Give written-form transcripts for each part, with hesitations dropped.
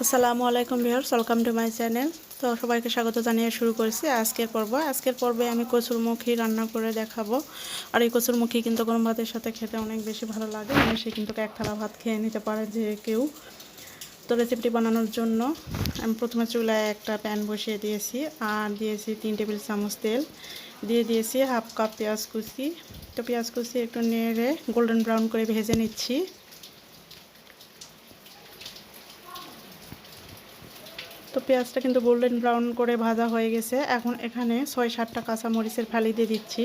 আসসালামু আলাইকুম viewers, welcome to my channel. তো সবাইকে স্বাগত জানিয়ে শুরু করেছি আজকের পর্বে আমি কচুরমুখী রান্না করে দেখাবো। আর এই কচুরমুখী কিন্তু গরম ভাতের সাথে খেতে অনেক বেশি ভালো লাগে, মানে সে কিন্তু এক থালা ভাত খেয়ে নিতে পারে যে কেউ। তো রেসিপিটি বানানোর জন্য আমি প্রথমে চুলায় একটা প্যান বসিয়ে দিয়েছি আর দিয়েছি 3 টেবিল চামচ তেল, দিয়ে দিয়েছি হাফ কাপ পেঁয়াজ কুচি। তো পেঁয়াজ কুচি একটু নেড়ে গোল্ডেন ব্রাউন করে ভেজে নিচ্ছি। তো পেঁয়াজটা কিন্তু গোল্ডেন ব্রাউন করে ভাজা হয়ে গেছে। এখন এখানে 6-7টা কাঁচা মরিচের ফালি দিয়ে দিচ্ছি।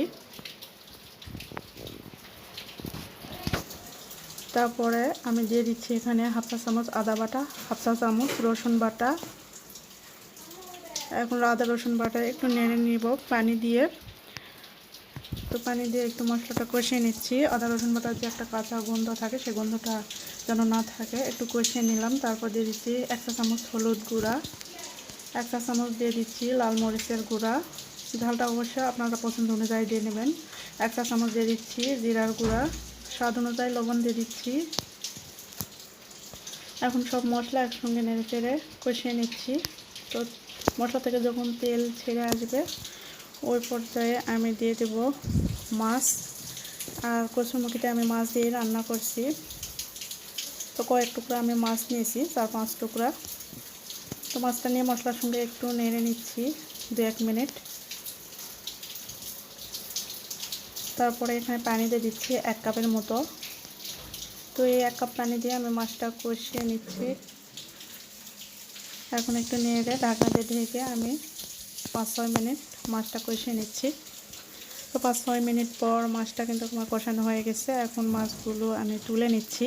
তারপরে আমি দিয়ে দিচ্ছি এখানে হাফ চা চামচ আদা বাটা, হাফ চা চামচ রসুন বাটা। এখন আদা রসুন বাটা একটু নেড়ে নিব পানি দিয়ে। তো পানি দিয়ে একটু মশলাটা কষিয়ে নিচ্ছি। আদা রসুন বাটার যে একটা কাঁচা গন্ধ থাকে, সেই গন্ধটা যেন না থাকে, একটু কষিয়ে নিলাম। তারপর দিয়ে দিচ্ছি 1 চা চামচ হলুদ গুঁড়া, 1 চা চামচ দিয়ে দিচ্ছি লাল মরিচের গুঁড়া। ঝালটা অবশ্যই আপনারা পছন্দ অনুযায়ী দিয়ে নেবেন। 1 চা চামচ দিয়ে দিচ্ছি জিরার গুঁড়া, স্বাদ অনুযায়ী লবণ দিয়ে দিচ্ছি। এখন সব মশলা একসঙ্গে নেড়ে চেড়ে কষিয়ে নিচ্ছি। তো মশলা থেকে যখন তেল ছেড়ে আসবে ওই পর্যায়ে আমি দিয়ে দেব মাছ। আর কচুরমুখিতে আমি মাছ দিয়ে রান্না করছি। তো কয়েক টুকরা আমি মাছ নিয়েছি, 4-5 টুকরা। তো মাছটা নিয়ে মশলার সঙ্গে একটু নেড়ে নিচ্ছি 2-1 মিনিট। তারপরে এখানে পানি দিয়ে দিচ্ছি 1 কাপের মতো। তো এই 1 কাপ পানি দিয়ে আমি মাছটা কষিয়ে নিচ্ছি। এখন একটু নেড়ে ঢাকনা দিয়ে ঢেকে আমি 5-6 মিনিট মাছটা কষিয়ে নিচ্ছি। তো 5-6 মিনিট পর মাছটা কিন্তু আমার কষানো হয়ে গেছে। এখন মাছগুলো আমি তুলে নিচ্ছি।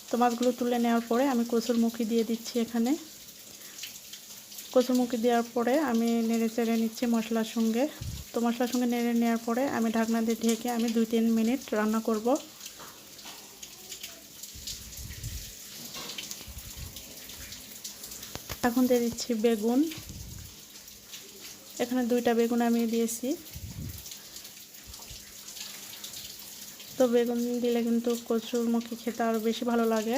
তো মাছগুলো তুলে নেওয়ার পরে আমি কচুরমুখী দিয়ে দিচ্ছি এখানে। কচুরমুখী দেওয়ার পরে আমি নেড়ে চেড়ে নিচ্ছি মশলার সঙ্গে। তো মশলার সঙ্গে নেড়ে নেওয়ার পরে আমি ঢাকনা দিয়ে ঢেকে আমি 2-3 মিনিট রান্না করব। এখন দিয়ে দিচ্ছি বেগুন। এখানে 2টা বেগুন আমি দিয়েছি। তো বেগুন দিলে কিন্তু কচুরমুখী খেতে আরও বেশি ভালো লাগে।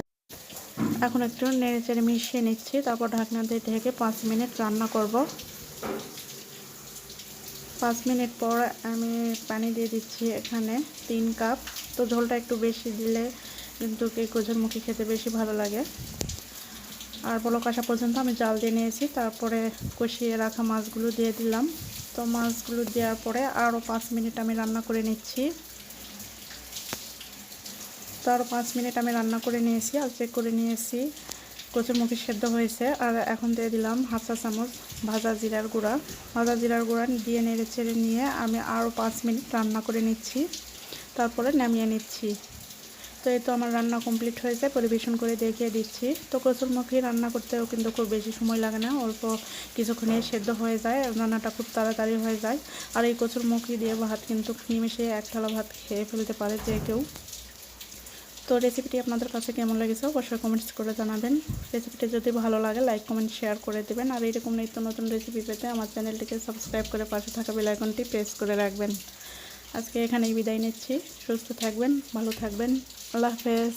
এখন একটু নেড়ে চেড়ে মিশিয়ে নিচ্ছি। তারপর ঢাকনা দিয়ে ঢেকে 5 মিনিট রান্না করব। 5 মিনিট পর আমি পানি দিয়ে দিচ্ছি এখানে 3 কাপ। তো ঝোলটা একটু বেশি দিলে কিন্তু এই কচুরমুখী খেতে বেশি ভালো লাগে। আর বলক আসা পর্যন্ত আমি জাল দিয়ে নিয়েছি। তারপরে কষিয়ে রাখা মাছগুলো দিয়ে দিলাম। তো মাছগুলো দেওয়ার পরে আরও 5 মিনিট আমি রান্না করে নিচ্ছি। তো আরও 5 মিনিট আমি রান্না করে নিয়েছি আর চেক করে নিয়েছি কচুরমুখী সেদ্ধ হয়েছে। আর এখন দিয়ে দিলাম হাফ চা চামচ ভাজা জিরার গুঁড়া। ভাজা জিরার গুঁড়া দিয়ে নেড়ে চেড়ে নিয়ে আমি আরও 5 মিনিট রান্না করে নিচ্ছি। তারপরে নামিয়ে নিচ্ছি। তো এই তো আমার রান্না কমপ্লিট হয়েছে, পরিবেশন করে দেখিয়ে দিচ্ছি। তো কচুরমুখী রান্না করতেও কিন্তু খুব বেশি সময় লাগে না, অল্প কিছুক্ষণে সেদ্ধ হয়ে যায়, রান্নাটা খুব তাড়াতাড়ি হয়ে যায়। আর এই কচুরমুখী দিয়ে ভাত কিন্তু নিমেষে 1 থালা ভাত খেয়ে ফেলতে পারে যে কেউ। তো রেসিপিটি আপনাদের কাছে কেমন লেগেছে অবশ্যই কমেন্টস করে জানাবেন। রেসিপিটি যদি ভালো লাগে লাইক কমেন্ট শেয়ার করে দেবেন। আর এরকম নিত্য নতুন রেসিপি পেতে আমার চ্যানেলটিকে সাবস্ক্রাইব করে পাশে থাকা বেল আইকনটি প্রেস করে রাখবেন। আজকে এখানেই বিদায় নিচ্ছি। সুস্থ থাকবেন, ভালো থাকবেন। আল্লাহ হাফেজ।